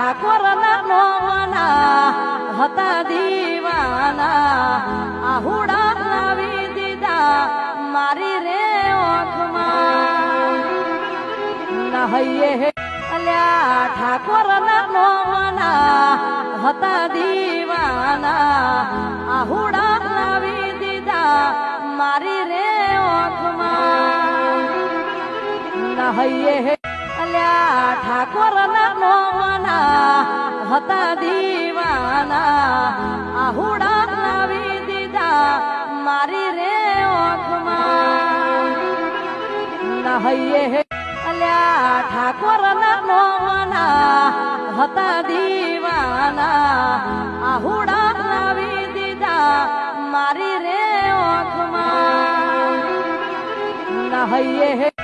ઠાકોર ના નોમના હતા દીવાના આહુડા લાવી દીધા મારી રે ઓખમાં નહૈયે અલ્યા ઠાકોર ના નોમના હતા દીવાના આહુડા લાવી દીધા મારી રે ઓખમાં નહૈયે અલ્યા ઠાકોર ના નોમના હતા દીવાના આહુડા લાવી દીધા મારી રે ઓખમાં નહૈયે અલ્યા ઠાકોર ના નોમના હતા દીવાના આહુડા લાવી દીધા મારી રે ઓખમાં નહૈયે